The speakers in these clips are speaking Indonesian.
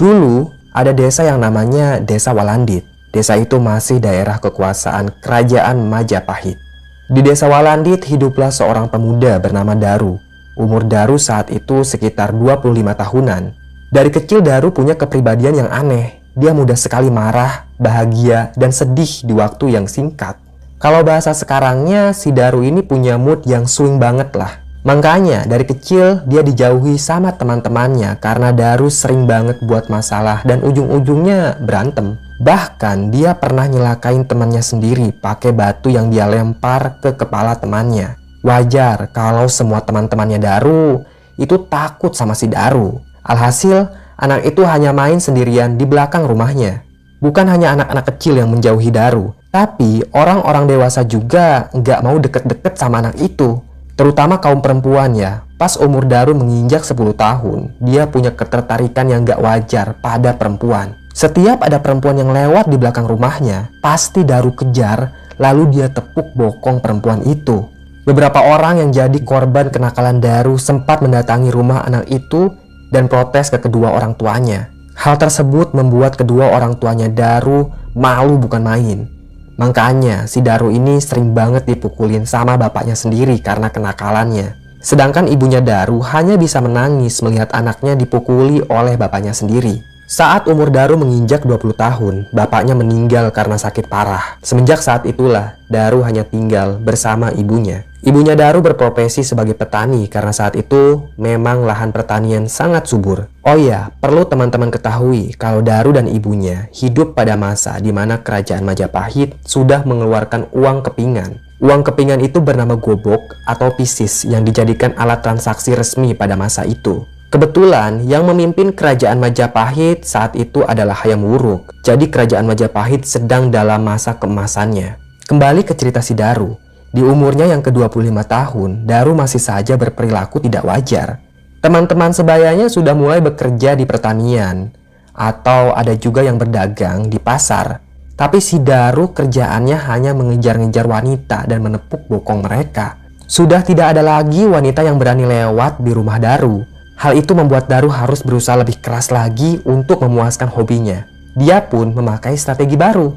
Dulu ada desa yang namanya Desa Walandit. Desa itu masih daerah kekuasaan Kerajaan Majapahit. Di Desa Walandit hiduplah seorang pemuda bernama Daru. Umur Daru saat itu sekitar 25 tahunan. Dari kecil Daru punya kepribadian yang aneh. Dia mudah sekali marah, bahagia, dan sedih di waktu yang singkat. Kalau bahasa sekarangnya, si Daru ini punya mood yang swing banget lah. Makanya dari kecil dia dijauhi sama teman-temannya karena Daru sering banget buat masalah dan ujung-ujungnya berantem. Bahkan dia pernah nyelakain temannya sendiri pakai batu yang dia lempar ke kepala temannya. Wajar kalau semua teman-temannya Daru itu takut sama si Daru. Alhasil anak itu hanya main sendirian di belakang rumahnya. Bukan hanya anak-anak kecil yang menjauhi Daru, tapi orang-orang dewasa juga nggak mau deket-deket sama anak itu. Terutama kaum perempuan ya. Pas umur Daru menginjak 10 tahun, dia punya ketertarikan yang gak wajar pada perempuan. Setiap ada perempuan yang lewat di belakang rumahnya, pasti Daru kejar, lalu dia tepuk bokong perempuan itu. Beberapa orang yang jadi korban kenakalan Daru sempat mendatangi rumah anak itu dan protes ke kedua orang tuanya. Hal tersebut membuat kedua orang tuanya Daru malu bukan main. Makanya si Daru ini sering banget dipukulin sama bapaknya sendiri karena kenakalannya. Sedangkan ibunya Daru hanya bisa menangis melihat anaknya dipukuli oleh bapaknya sendiri. Saat umur Daru menginjak 20 tahun, bapaknya meninggal karena sakit parah. Semenjak saat itulah, Daru hanya tinggal bersama ibunya. Ibunya Daru berprofesi sebagai petani karena saat itu memang lahan pertanian sangat subur. Oh iya, perlu teman-teman ketahui kalau Daru dan ibunya hidup pada masa di mana Kerajaan Majapahit sudah mengeluarkan uang kepingan. Uang kepingan itu bernama gobok atau pisis yang dijadikan alat transaksi resmi pada masa itu. Kebetulan yang memimpin Kerajaan Majapahit saat itu adalah Hayam Wuruk. Jadi Kerajaan Majapahit sedang dalam masa keemasannya. Kembali ke cerita si Daru. Di umurnya yang ke-25 tahun, Daru masih saja berperilaku tidak wajar. Teman-teman sebayanya sudah mulai bekerja di pertanian, atau ada juga yang berdagang di pasar. Tapi si Daru kerjaannya hanya mengejar-ngejar wanita dan menepuk bokong mereka. Sudah tidak ada lagi wanita yang berani lewat di rumah Daru. Hal itu membuat Daru harus berusaha lebih keras lagi untuk memuaskan hobinya. Dia pun memakai strategi baru,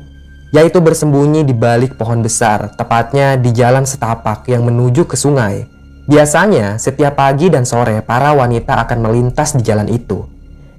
yaitu bersembunyi di balik pohon besar, tepatnya di jalan setapak yang menuju ke sungai. Biasanya, setiap pagi dan sore para wanita akan melintas di jalan itu.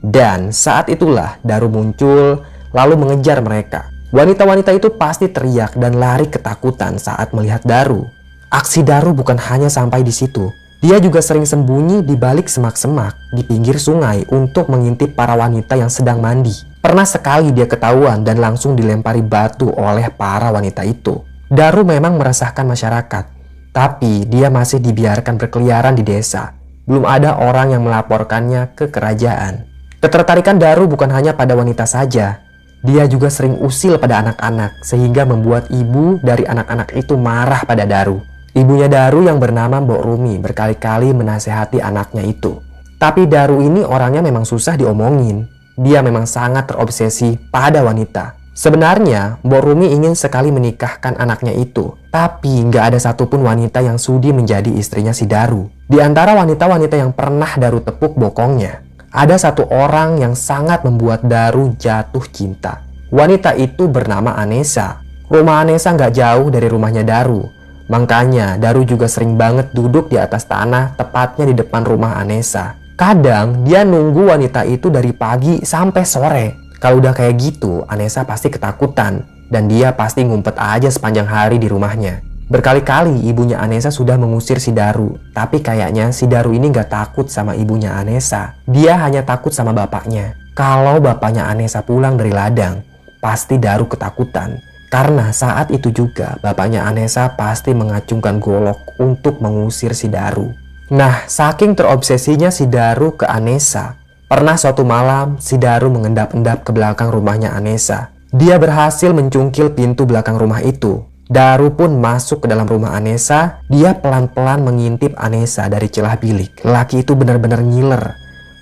Dan saat itulah Daru muncul, lalu mengejar mereka. Wanita-wanita itu pasti teriak dan lari ketakutan saat melihat Daru. Aksi Daru bukan hanya sampai di situ. Dia juga sering sembunyi di balik semak-semak di pinggir sungai untuk mengintip para wanita yang sedang mandi. Pernah sekali dia ketahuan dan langsung dilempari batu oleh para wanita itu. Daru memang meresahkan masyarakat, tapi dia masih dibiarkan berkeliaran di desa. Belum ada orang yang melaporkannya ke kerajaan. Ketertarikan Daru bukan hanya pada wanita saja. Dia juga sering usil pada anak-anak sehingga membuat ibu dari anak-anak itu marah pada Daru. Ibunya Daru yang bernama Mbok Rumi berkali-kali menasehati anaknya itu. Tapi Daru ini orangnya memang susah diomongin. Dia memang sangat terobsesi pada wanita. Sebenarnya Mbok Rumi ingin sekali menikahkan anaknya itu. Tapi nggak ada satupun wanita yang sudi menjadi istrinya si Daru. Di antara wanita-wanita yang pernah Daru tepuk bokongnya, ada satu orang yang sangat membuat Daru jatuh cinta. Wanita itu bernama Anesa. Rumah Anesa nggak jauh dari rumahnya Daru. Makanya Daru juga sering banget duduk di atas tanah tepatnya di depan rumah Anesa. Kadang dia nunggu wanita itu dari pagi sampai sore. Kalau udah kayak gitu, Anesa pasti ketakutan dan dia pasti ngumpet aja sepanjang hari di rumahnya. Berkali-kali ibunya Anesa sudah mengusir si Daru, tapi kayaknya si Daru ini gak takut sama ibunya Anesa. Dia hanya takut sama bapaknya. Kalau bapaknya Anesa pulang dari ladang, pasti Daru ketakutan. Karena saat itu juga bapaknya Anesa pasti mengacungkan golok untuk mengusir si Daru. Nah, saking terobsesinya si Daru ke Anesa, pernah suatu malam si Daru mengendap-endap ke belakang rumahnya Anesa. Dia berhasil mencungkil pintu belakang rumah itu. Daru pun masuk ke dalam rumah Anesa. Dia pelan-pelan mengintip Anesa dari celah bilik. Laki itu benar-benar ngiler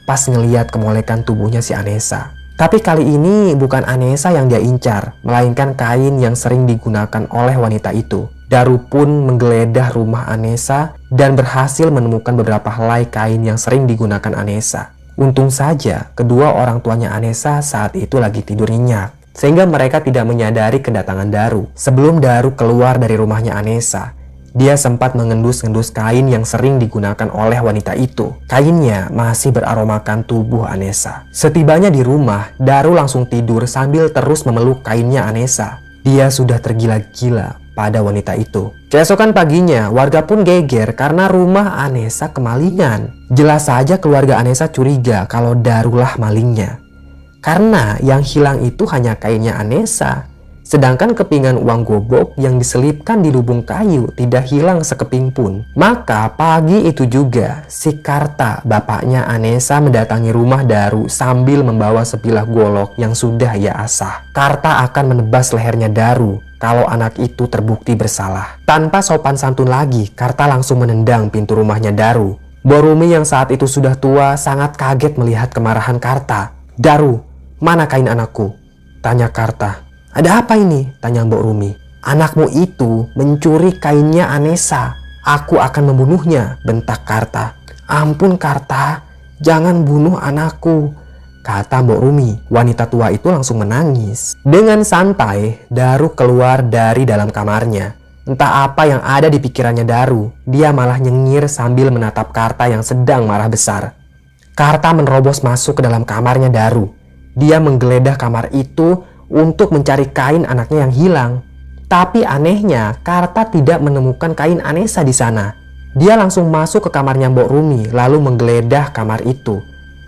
pas ngeliat kemolekan tubuhnya si Anesa. Tapi kali ini bukan Anesa yang dia incar, melainkan kain yang sering digunakan oleh wanita itu. Daru pun menggeledah rumah Anesa dan berhasil menemukan beberapa helai kain yang sering digunakan Anesa. Untung saja kedua orang tuanya Anessa saat itu lagi tidur nyenyak, sehingga mereka tidak menyadari kedatangan Daru. Sebelum Daru keluar dari rumahnya Anessa, dia sempat mengendus-endus kain yang sering digunakan oleh wanita itu. Kainnya masih beraromakan tubuh Anessa. Setibanya di rumah, Daru langsung tidur sambil terus memeluk kainnya Anessa. Dia sudah tergila-gila pada wanita itu. Keesokan paginya, warga pun geger karena rumah Anessa kemalingan. Jelas saja keluarga Anessa curiga kalau Darulah malingnya. Karena yang hilang itu hanya kainnya Anessa. Sedangkan kepingan uang gobok yang diselipkan di lubung kayu tidak hilang sekeping pun. Maka pagi itu juga si Karta, bapaknya Anessa, mendatangi rumah Daru sambil membawa sebilah golok yang sudah ia asah. Karta akan menebas lehernya Daru kalau anak itu terbukti bersalah. Tanpa sopan santun lagi, Karta langsung menendang pintu rumahnya Daru. Mbok Rumi yang saat itu sudah tua sangat kaget melihat kemarahan Karta. "Daru, mana kain anakku?" tanya Karta. "Ada apa ini?" tanya Mbok Rumi. "Anakmu itu mencuri kainnya Anessa. Aku akan membunuhnya," bentak Karta. "Ampun Karta, jangan bunuh anakku," kata Mbok Rumi. Wanita tua itu langsung menangis. Dengan santai, Daru keluar dari dalam kamarnya. Entah apa yang ada di pikirannya Daru, dia malah nyengir sambil menatap Karta yang sedang marah besar. Karta menerobos masuk ke dalam kamarnya Daru. Dia menggeledah kamar itu untuk mencari kain anaknya yang hilang. Tapi anehnya, Karta tidak menemukan kain Anessa di sana. Dia langsung masuk ke kamarnya Mbok Rumi lalu menggeledah kamar itu.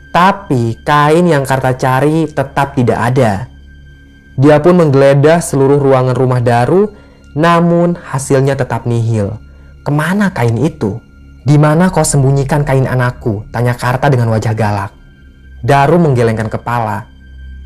Tapi kain yang Karta cari tetap tidak ada. Dia pun menggeledah seluruh ruangan rumah Daru, namun hasilnya tetap nihil. "Kemana kain itu? Di mana kau sembunyikan kain anakku?" tanya Karta dengan wajah galak. Daru menggelengkan kepala.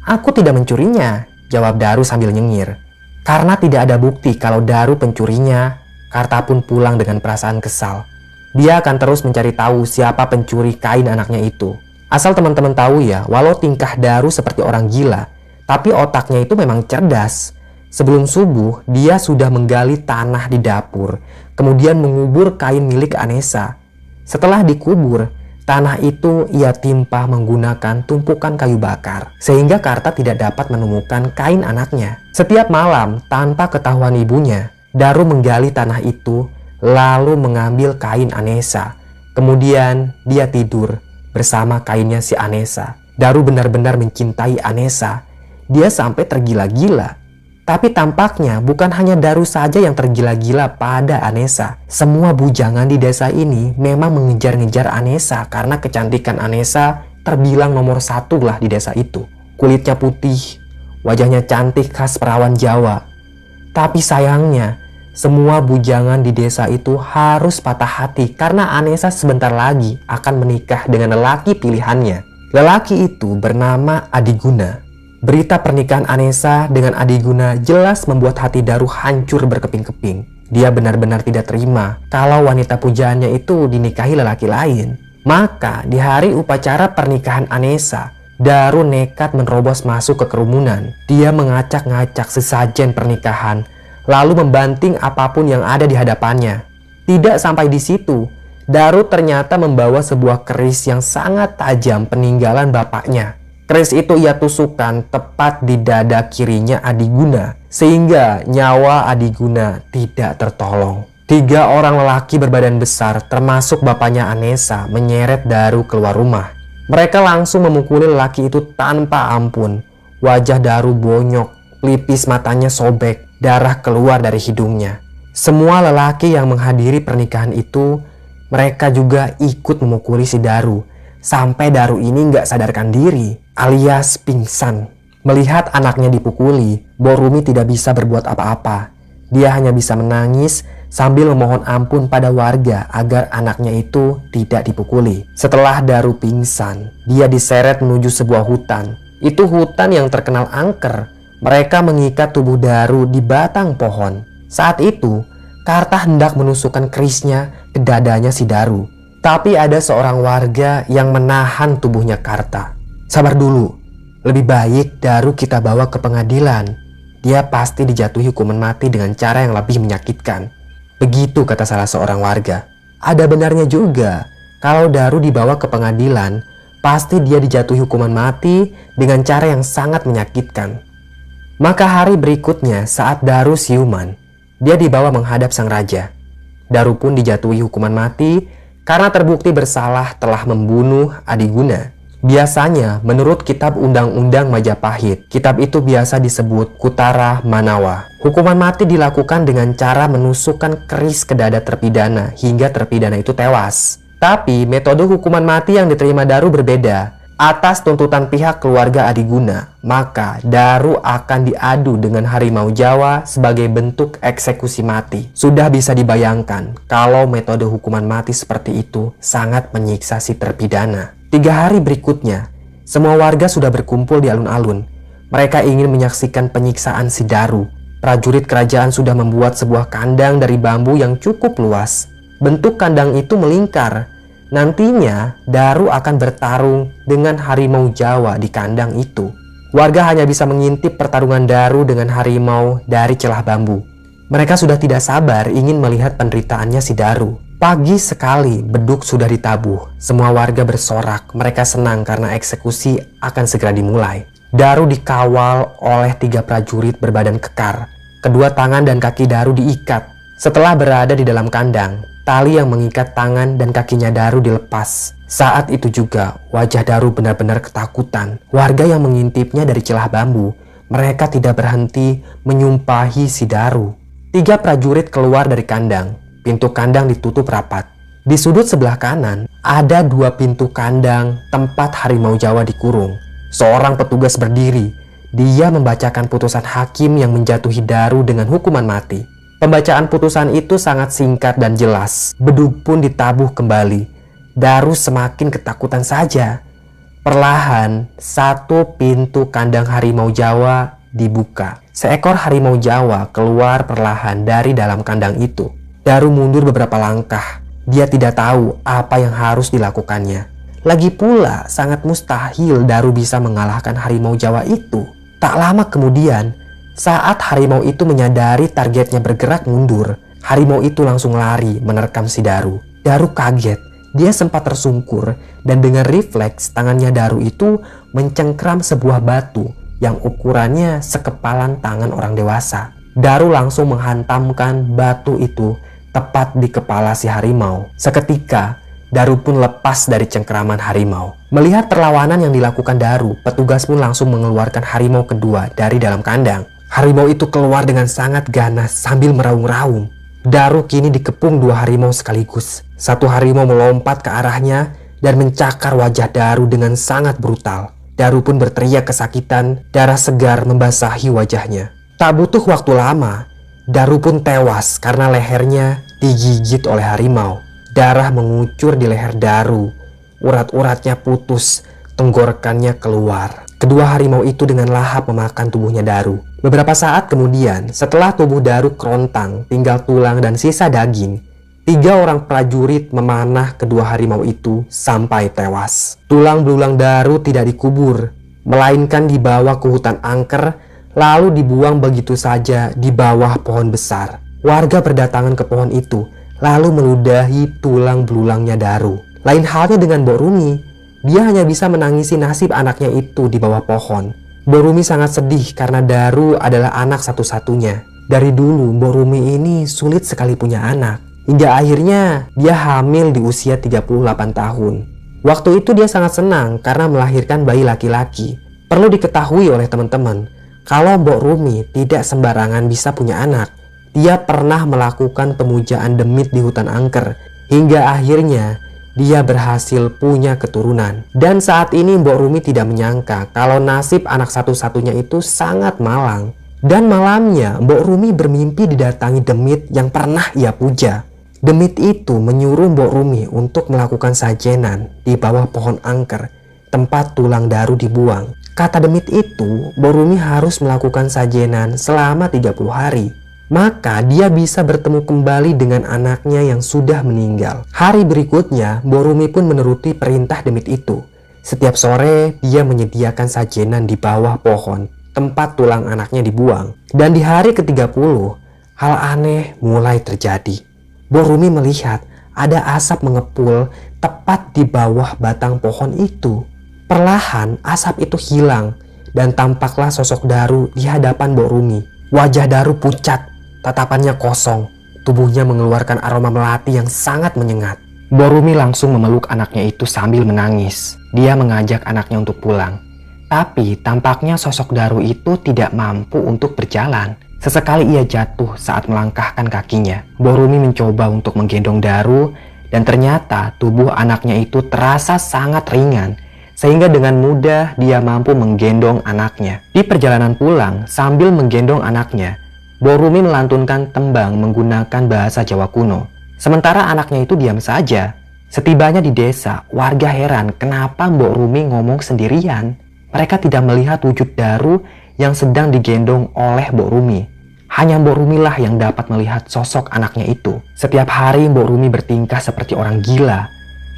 "Aku tidak mencurinya," jawab Daru sambil nyengir. Karena tidak ada bukti kalau Daru pencurinya, Karta pun pulang dengan perasaan kesal. Dia akan terus mencari tahu siapa pencuri kain anaknya itu. Asal teman-teman tahu ya, walau tingkah Daru seperti orang gila, tapi otaknya itu memang cerdas. Sebelum subuh, dia sudah menggali tanah di dapur, kemudian mengubur kain milik Anessa. Setelah dikubur, tanah itu ia timpa menggunakan tumpukan kayu bakar, sehingga Karta tidak dapat menemukan kain anaknya. Setiap malam, tanpa ketahuan ibunya, Daru menggali tanah itu, lalu mengambil kain Anessa. Kemudian dia tidur bersama kainnya si Anessa. Daru benar-benar mencintai Anessa. Dia sampai tergila-gila. Tapi tampaknya bukan hanya Daru saja yang tergila-gila pada Anessa. Semua bujangan di desa ini memang mengejar-ngejar Anessa karena kecantikan Anessa terbilang nomor satu lah di desa itu. Kulitnya putih, wajahnya cantik khas perawan Jawa. Tapi sayangnya, semua bujangan di desa itu harus patah hati karena Anessa sebentar lagi akan menikah dengan lelaki pilihannya. Lelaki itu bernama Adiguna. Berita pernikahan Anessa dengan Adiguna jelas membuat hati Daru hancur berkeping-keping. Dia benar-benar tidak terima kalau wanita pujaannya itu dinikahi lelaki lain. Maka di hari upacara pernikahan Anessa, Daru nekat menerobos masuk ke kerumunan. Dia ngacak-ngacak sesajen pernikahan, lalu membanting apapun yang ada di hadapannya. Tidak sampai di situ, Daru ternyata membawa sebuah keris yang sangat tajam peninggalan bapaknya. Keris itu ia tusukkan tepat di dada kirinya Adiguna, sehingga nyawa Adiguna tidak tertolong. 3 orang lelaki berbadan besar, termasuk bapaknya Anessa, menyeret Daru keluar rumah. Mereka langsung memukuli lelaki itu tanpa ampun. Wajah Daru bonyok, pelipis matanya sobek, darah keluar dari hidungnya. Semua lelaki yang menghadiri pernikahan itu, mereka juga ikut memukuli si Daru. Sampai Daru ini nggak sadarkan diri, alias pingsan. Melihat anaknya dipukuli, Mbok Rumi tidak bisa berbuat apa-apa. Dia hanya bisa menangis sambil memohon ampun pada warga agar anaknya itu tidak dipukuli. Setelah Daru pingsan, dia diseret menuju sebuah hutan. Itu hutan yang terkenal angker. Mereka mengikat tubuh Daru di batang pohon. Saat itu, Karta hendak menusukkan kerisnya ke dadanya si Daru. Tapi ada seorang warga yang menahan tubuhnya Karta. "Sabar dulu, lebih baik Daru kita bawa ke pengadilan. Dia pasti dijatuhi hukuman mati dengan cara yang lebih menyakitkan." Begitu kata salah seorang warga. Ada benarnya juga, kalau Daru dibawa ke pengadilan, pasti dia dijatuhi hukuman mati dengan cara yang sangat menyakitkan. Maka hari berikutnya saat Daru siuman, dia dibawa menghadap sang raja. Daru pun dijatuhi hukuman mati karena terbukti bersalah telah membunuh Adiguna. Biasanya menurut kitab Undang-Undang Majapahit, kitab itu biasa disebut Kutara Manawa. Hukuman mati dilakukan dengan cara menusukkan keris ke dada terpidana hingga terpidana itu tewas. Tapi metode hukuman mati yang diterima Daru berbeda. Atas tuntutan pihak keluarga Adiguna, maka Daru akan diadu dengan harimau Jawa sebagai bentuk eksekusi mati. Sudah bisa dibayangkan kalau metode hukuman mati seperti itu sangat menyiksa si terpidana. 3 hari berikutnya, semua warga sudah berkumpul di alun-alun. Mereka ingin menyaksikan penyiksaan si Daru. Prajurit kerajaan sudah membuat sebuah kandang dari bambu yang cukup luas. Bentuk kandang itu melingkar. Nantinya, Daru akan bertarung dengan harimau Jawa di kandang itu. Warga hanya bisa mengintip pertarungan Daru dengan harimau dari celah bambu. Mereka sudah tidak sabar ingin melihat penderitaannya si Daru. Pagi sekali, beduk sudah ditabuh. Semua warga bersorak. Mereka senang karena eksekusi akan segera dimulai. Daru dikawal oleh 3 prajurit berbadan kekar. Kedua tangan dan kaki Daru diikat. Setelah berada di dalam kandang, tali yang mengikat tangan dan kakinya Daru dilepas. Saat itu juga, wajah Daru benar-benar ketakutan. Warga yang mengintipnya dari celah bambu, mereka tidak berhenti menyumpahi si Daru. 3 prajurit keluar dari kandang. Pintu kandang ditutup rapat. Di sudut sebelah kanan, ada 2 pintu kandang tempat harimau Jawa dikurung. Seorang petugas berdiri. Dia membacakan putusan hakim yang menjatuhi Daru dengan hukuman mati. Pembacaan putusan itu sangat singkat dan jelas. Beduk pun ditabuh kembali. Daru semakin ketakutan saja. Perlahan, 1 pintu kandang harimau Jawa dibuka. Seekor harimau Jawa keluar perlahan dari dalam kandang itu. Daru mundur beberapa langkah. Dia tidak tahu apa yang harus dilakukannya. Lagi pula, sangat mustahil Daru bisa mengalahkan harimau Jawa itu. Tak lama kemudian, saat harimau itu menyadari targetnya bergerak mundur, harimau itu langsung lari menerkam si Daru. Daru kaget. Dia sempat tersungkur dan dengan refleks tangannya Daru itu mencengkram sebuah batu yang ukurannya sekepalan tangan orang dewasa. Daru langsung menghantamkan batu itu tepat di kepala si harimau. Seketika, Daru pun lepas dari cengkeraman harimau. Melihat perlawanan yang dilakukan Daru, petugas pun langsung mengeluarkan harimau kedua dari dalam kandang. Harimau itu keluar dengan sangat ganas sambil meraung-raung. Daru kini dikepung 2 harimau sekaligus. 1 harimau melompat ke arahnya dan mencakar wajah Daru dengan sangat brutal. Daru pun berteriak kesakitan, darah segar membasahi wajahnya. Tak butuh waktu lama, Daru pun tewas karena lehernya digigit oleh harimau. Darah mengucur di leher Daru. Urat-uratnya putus, tenggorokannya keluar. Kedua harimau itu dengan lahap memakan tubuhnya Daru. Beberapa saat kemudian, setelah tubuh Daru kerontang, tinggal tulang dan sisa daging, 3 orang prajurit memanah kedua harimau itu sampai tewas. Tulang belulang Daru tidak dikubur, melainkan dibawa ke hutan angker, lalu dibuang begitu saja di bawah pohon besar. Warga berdatangan ke pohon itu, lalu meludahi tulang belulangnya Daru. Lain halnya dengan Mbok Rumi, dia hanya bisa menangisi nasib anaknya itu di bawah pohon. Mbok Rumi sangat sedih karena Daru adalah anak satu-satunya. Dari dulu Mbok Rumi ini sulit sekali punya anak. Hingga akhirnya dia hamil di usia 38 tahun. Waktu itu dia sangat senang karena melahirkan bayi laki-laki. Perlu diketahui oleh teman-teman, kalau Mbok Rumi tidak sembarangan bisa punya anak. Dia pernah melakukan pemujaan demit di hutan angker. Hingga akhirnya dia berhasil punya keturunan. Dan saat ini Mbok Rumi tidak menyangka kalau nasib anak satu-satunya itu sangat malang. Dan malamnya Mbok Rumi bermimpi didatangi demit yang pernah ia puja. Demit itu menyuruh Mbok Rumi untuk melakukan sajenan di bawah pohon angker tempat tulang Daru dibuang. Kata demit itu, Mbok Rumi harus melakukan sajenan selama 30 hari. Maka dia bisa bertemu kembali dengan anaknya yang sudah meninggal. Hari berikutnya, Mbok Rumi pun menuruti perintah demit itu. Setiap sore, dia menyediakan sajenan di bawah pohon tempat tulang anaknya dibuang. Dan di hari ke-30, hal aneh mulai terjadi. Mbok Rumi melihat ada asap mengepul tepat di bawah batang pohon itu. Perlahan asap itu hilang dan tampaklah sosok Daru di hadapan Mbok Rumi. Wajah Daru pucat, tatapannya kosong, tubuhnya mengeluarkan aroma melati yang sangat menyengat. Mbok Rumi langsung memeluk anaknya itu sambil menangis. Dia mengajak anaknya untuk pulang. Tapi tampaknya sosok Daru itu tidak mampu untuk berjalan. Sesekali ia jatuh saat melangkahkan kakinya. Mbok Rumi mencoba untuk menggendong Daru dan ternyata tubuh anaknya itu terasa sangat ringan. Sehingga dengan mudah dia mampu menggendong anaknya. Di perjalanan pulang sambil menggendong anaknya, Mbok Rumi melantunkan tembang menggunakan bahasa Jawa kuno. Sementara anaknya itu diam saja. Setibanya di desa, warga heran kenapa Mbok Rumi ngomong sendirian. Mereka tidak melihat wujud Daru yang sedang digendong oleh Mbok Rumi. Hanya Mbok Rumi lah yang dapat melihat sosok anaknya itu. Setiap hari Mbok Rumi bertingkah seperti orang gila.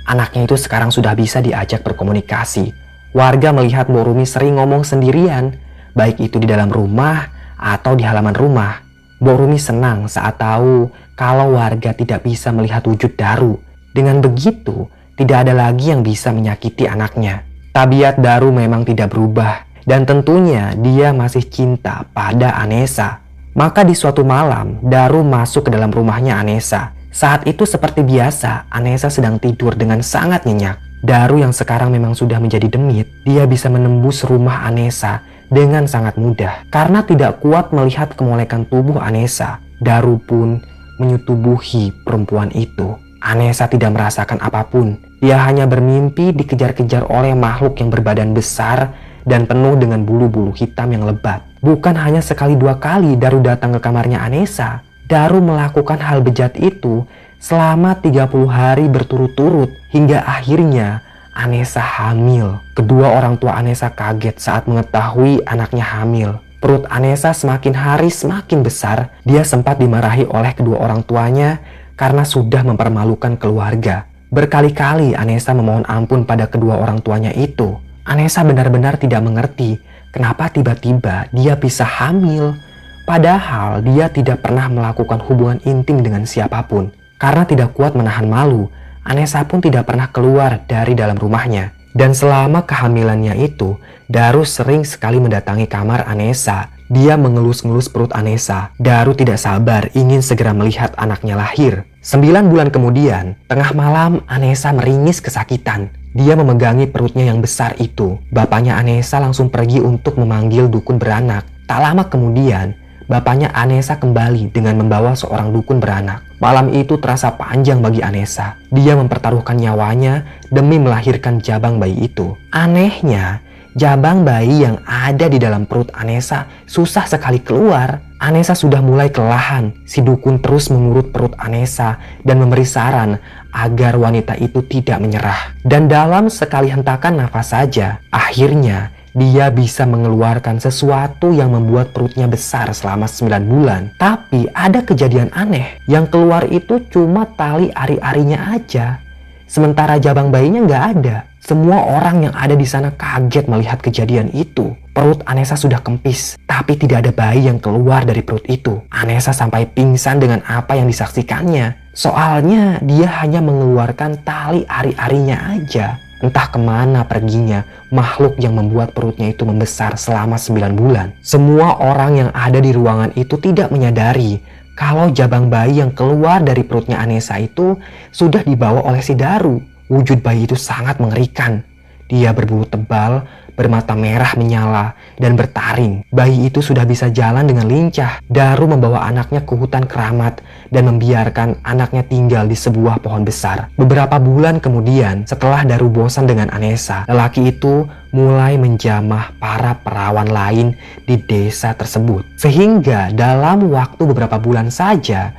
Anaknya itu sekarang sudah bisa diajak berkomunikasi. Warga melihat Mbok Rumi sering ngomong sendirian, baik itu di dalam rumah atau di halaman rumah. Mbok Rumi senang saat tahu kalau warga tidak bisa melihat wujud Daru. Dengan begitu, tidak ada lagi yang bisa menyakiti anaknya. Tabiat Daru memang tidak berubah, dan tentunya dia masih cinta pada Anesa. Maka di suatu malam, Daru masuk ke dalam rumahnya Anesa. Saat itu seperti biasa, Anesa sedang tidur dengan sangat nyenyak. Daru yang sekarang memang sudah menjadi demit, dia bisa menembus rumah Anesa dengan sangat mudah. Karena tidak kuat melihat kemolekan tubuh Anesa, Daru pun menyetubuhi perempuan itu. Anesa tidak merasakan apapun. Dia hanya bermimpi dikejar-kejar oleh makhluk yang berbadan besar dan penuh dengan bulu-bulu hitam yang lebat. Bukan hanya sekali dua kali Daru datang ke kamarnya Anesa. Daru melakukan hal bejat itu selama 30 hari berturut-turut hingga akhirnya Anesa hamil. Kedua orang tua Anesa kaget saat mengetahui anaknya hamil. Perut Anesa semakin hari semakin besar. Dia sempat dimarahi oleh kedua orang tuanya karena sudah mempermalukan keluarga. Berkali-kali Anesa memohon ampun pada kedua orang tuanya itu. Anesa benar-benar tidak mengerti kenapa tiba-tiba dia bisa hamil. Padahal dia tidak pernah melakukan hubungan intim dengan siapapun. Karena tidak kuat menahan malu, Anesa pun tidak pernah keluar dari dalam rumahnya. Dan selama kehamilannya itu, Daru sering sekali mendatangi kamar Anesa. Dia mengelus-ngelus perut Anesa. Daru tidak sabar ingin segera melihat anaknya lahir. 9 bulan kemudian, tengah malam Anesa meringis kesakitan. Dia memegangi perutnya yang besar itu. Bapaknya Anesa langsung pergi untuk memanggil dukun beranak. Tak lama kemudian, bapaknya Anesa kembali dengan membawa seorang dukun beranak. Malam itu terasa panjang bagi Anesa. Dia mempertaruhkan nyawanya demi melahirkan jabang bayi itu. Anehnya, jabang bayi yang ada di dalam perut Anesa susah sekali keluar. Anesa sudah mulai kelelahan. Si dukun terus mengurut perut Anesa dan memberi saran agar wanita itu tidak menyerah. Dan dalam sekali hentakan nafas saja, akhirnya dia bisa mengeluarkan sesuatu yang membuat perutnya besar selama 9 bulan. Tapi ada kejadian aneh. Yang keluar itu cuma tali ari-arinya aja. Sementara jabang bayinya nggak ada. Semua orang yang ada di sana kaget melihat kejadian itu. Perut Anesa sudah kempis, tapi tidak ada bayi yang keluar dari perut itu. Anesa sampai pingsan dengan apa yang disaksikannya. Soalnya dia hanya mengeluarkan tali ari-arinya aja. Entah kemana perginya makhluk yang membuat perutnya itu membesar selama 9 bulan. Semua orang yang ada di ruangan itu tidak menyadari kalau jabang bayi yang keluar dari perutnya Anesa itu sudah dibawa oleh si Daru. Wujud bayi itu sangat mengerikan. Dia berbulu tebal, bermata merah menyala, dan bertaring. Bayi itu sudah bisa jalan dengan lincah. Daru membawa anaknya ke hutan keramat dan membiarkan anaknya tinggal di sebuah pohon besar. Beberapa bulan kemudian, setelah Daru bosan dengan Anesa, lelaki itu mulai menjamah para perawan lain di desa tersebut. Sehingga dalam waktu beberapa bulan saja,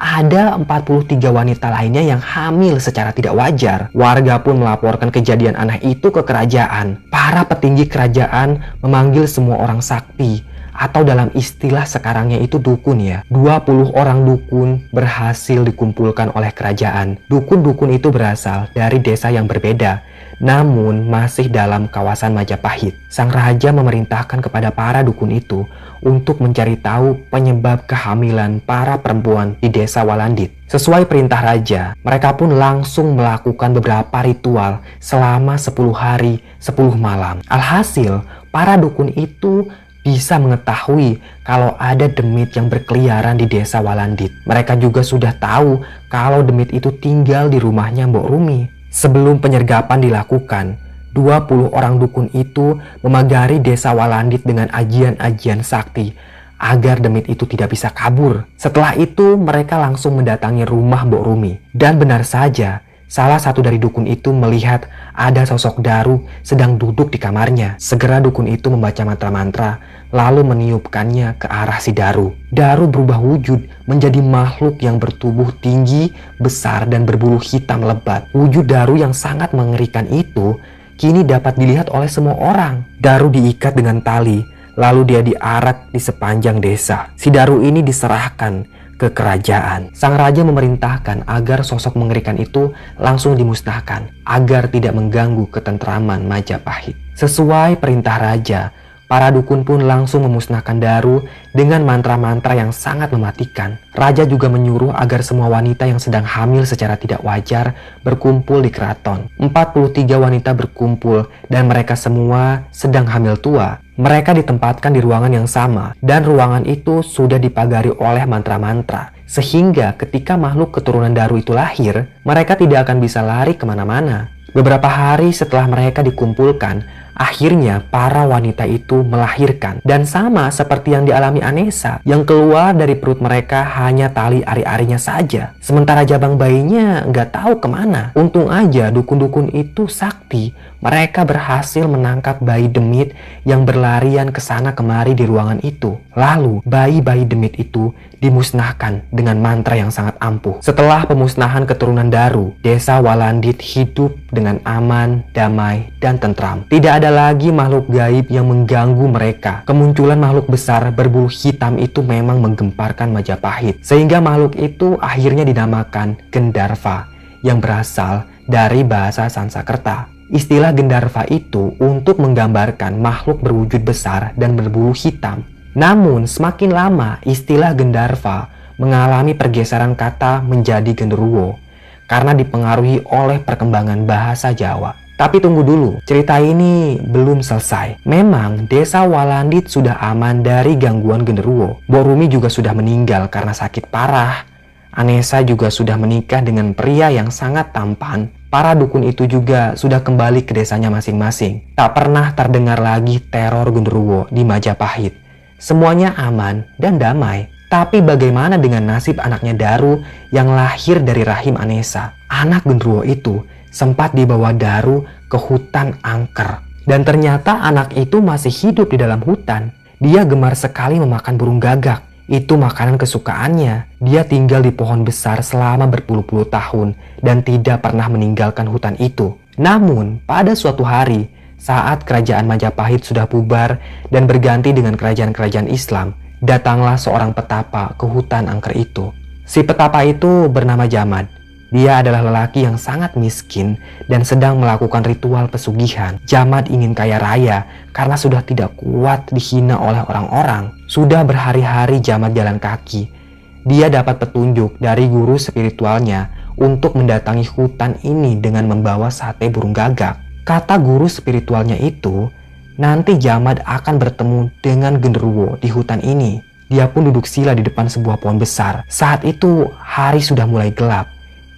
ada 43 wanita lainnya yang hamil secara tidak wajar. Warga pun melaporkan kejadian aneh itu ke kerajaan. Para petinggi kerajaan memanggil semua orang sakti, atau dalam istilah sekarangnya itu dukun ya. 20 orang dukun berhasil dikumpulkan oleh kerajaan. Dukun-dukun itu berasal dari desa yang berbeda Namun masih dalam kawasan Majapahit, sang raja memerintahkan kepada para dukun itu untuk mencari tahu penyebab kehamilan para perempuan di desa Walandit. Sesuai perintah raja, mereka pun langsung melakukan beberapa ritual selama 10 hari 10 malam. Alhasil, para dukun itu bisa mengetahui kalau ada demit yang berkeliaran di desa Walandit. Mereka juga sudah tahu kalau demit itu tinggal di rumahnya Mbok Rumi. Sebelum penyergapan dilakukan, 20 orang dukun itu memagari desa Walandit dengan ajian-ajian sakti agar demit itu tidak bisa kabur. Setelah itu mereka langsung mendatangi rumah Mbok Rumi. Dan benar saja, salah satu dari dukun itu melihat ada sosok Daru sedang duduk di kamarnya. Segera dukun itu membaca mantra-mantra lalu meniupkannya ke arah si Daru. Daru berubah wujud menjadi makhluk yang bertubuh tinggi, besar, dan berbulu hitam lebat. Wujud Daru yang sangat mengerikan itu kini dapat dilihat oleh semua orang. Daru diikat dengan tali, lalu dia diarak di sepanjang desa. Si Daru ini diserahkan ke kerajaan. Sang raja memerintahkan agar sosok mengerikan itu langsung dimusnahkan agar tidak mengganggu ketentraman Majapahit. Sesuai perintah raja, para dukun pun langsung memusnahkan Daru dengan mantra-mantra yang sangat mematikan. Raja juga menyuruh agar semua wanita yang sedang hamil secara tidak wajar berkumpul di keraton. 43 wanita berkumpul dan mereka semua sedang hamil tua. Mereka ditempatkan di ruangan yang sama dan ruangan itu sudah dipagari oleh mantra-mantra. Sehingga ketika makhluk keturunan Daru itu lahir, mereka tidak akan bisa lari kemana-mana. Beberapa hari setelah mereka dikumpulkan, akhirnya para wanita itu melahirkan. Dan sama seperti yang dialami Anesa, yang keluar dari perut mereka hanya tali ari-arinya saja. Sementara jabang bayinya nggak tahu kemana. Untung aja dukun-dukun itu sakti. Mereka berhasil menangkap bayi demit yang berlarian ke sana kemari di ruangan itu. Lalu bayi-bayi demit itu dimusnahkan dengan mantra yang sangat ampuh. Setelah pemusnahan keturunan Daru, desa Walandit hidup dengan aman, damai, dan tentram. Tidak ada lagi makhluk gaib yang mengganggu mereka. Kemunculan makhluk besar berbulu hitam itu memang menggemparkan Majapahit. Sehingga makhluk itu akhirnya dinamakan Gendarva, yang berasal dari bahasa Sanskerta. Istilah Gendarva itu untuk menggambarkan makhluk berwujud besar dan berbulu hitam. Namun semakin lama istilah Gendarva mengalami pergeseran kata menjadi genderuwo karena dipengaruhi oleh perkembangan bahasa Jawa. Tapi tunggu dulu, cerita ini belum selesai. Memang desa Walandit sudah aman dari gangguan genderuwo. Mbok Rumi juga sudah meninggal karena sakit parah. Anesa juga sudah menikah dengan pria yang sangat tampan. Para dukun itu juga sudah kembali ke desanya masing-masing. Tak pernah terdengar lagi teror genderuwo di Majapahit. Semuanya aman dan damai. Tapi bagaimana dengan nasib anaknya Daru yang lahir dari rahim Anesa? Anak genderuwo itu sempat dibawa Daru ke hutan angker. Dan ternyata anak itu masih hidup di dalam hutan. Dia gemar sekali memakan burung gagak. Itu makanan kesukaannya. Dia tinggal di pohon besar selama berpuluh-puluh tahun dan tidak pernah meninggalkan hutan itu. Namun pada suatu hari, saat kerajaan Majapahit sudah bubar dan berganti dengan kerajaan-kerajaan Islam, datanglah seorang petapa ke hutan angker itu. Si petapa itu bernama Jamad. Dia adalah lelaki yang sangat miskin dan sedang melakukan ritual pesugihan. Jamad ingin kaya raya karena sudah tidak kuat dihina oleh orang-orang. Sudah berhari-hari Jamad jalan kaki. Dia dapat petunjuk dari guru spiritualnya untuk mendatangi hutan ini dengan membawa sate burung gagak. Kata guru spiritualnya itu, nanti Jamad akan bertemu dengan genderuwo di hutan ini. Dia pun duduk sila di depan sebuah pohon besar. Saat itu hari sudah mulai gelap.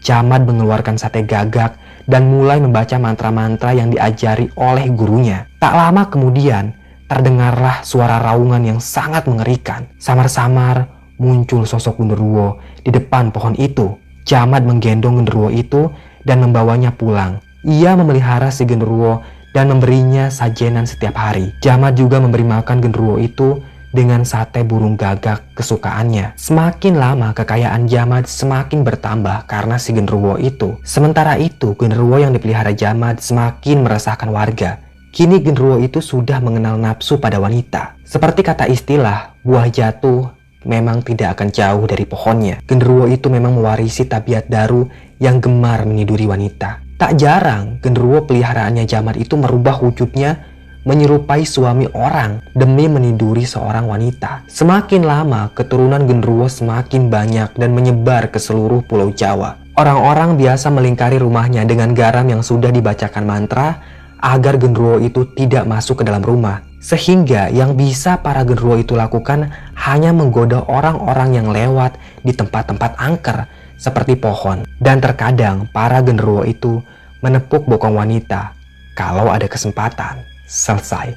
Jamad mengeluarkan sate gagak dan mulai membaca mantra-mantra yang diajari oleh gurunya. Tak lama kemudian, terdengarlah suara raungan yang sangat mengerikan. Samar-samar muncul sosok genderuwo di depan pohon itu. Jamad menggendong genderuwo itu dan membawanya pulang. Ia memelihara si genderuwo dan memberinya sajenan setiap hari. Jamad juga memberi makan genderuwo itu dengan sate burung gagak kesukaannya. Semakin lama kekayaan Jamad semakin bertambah karena si genderuwo itu. Sementara itu genderuwo yang dipelihara Jamad semakin meresahkan warga. Kini genderuwo itu sudah mengenal nafsu pada wanita. Seperti kata istilah, buah jatuh memang tidak akan jauh dari pohonnya. Genderuwo itu memang mewarisi tabiat Daru yang gemar meniduri wanita. Tak jarang, genderuwo peliharaannya Jamat itu merubah wujudnya menyerupai suami orang demi meniduri seorang wanita. Semakin lama, keturunan genderuwo semakin banyak dan menyebar ke seluruh Pulau Jawa. Orang-orang biasa melingkari rumahnya dengan garam yang sudah dibacakan mantra agar genderuwo itu tidak masuk ke dalam rumah. Sehingga yang bisa para genderuwo itu lakukan hanya menggoda orang-orang yang lewat di tempat-tempat angker seperti pohon. Dan terkadang para genderuwo itu menepuk bokong wanita kalau ada kesempatan. Selesai.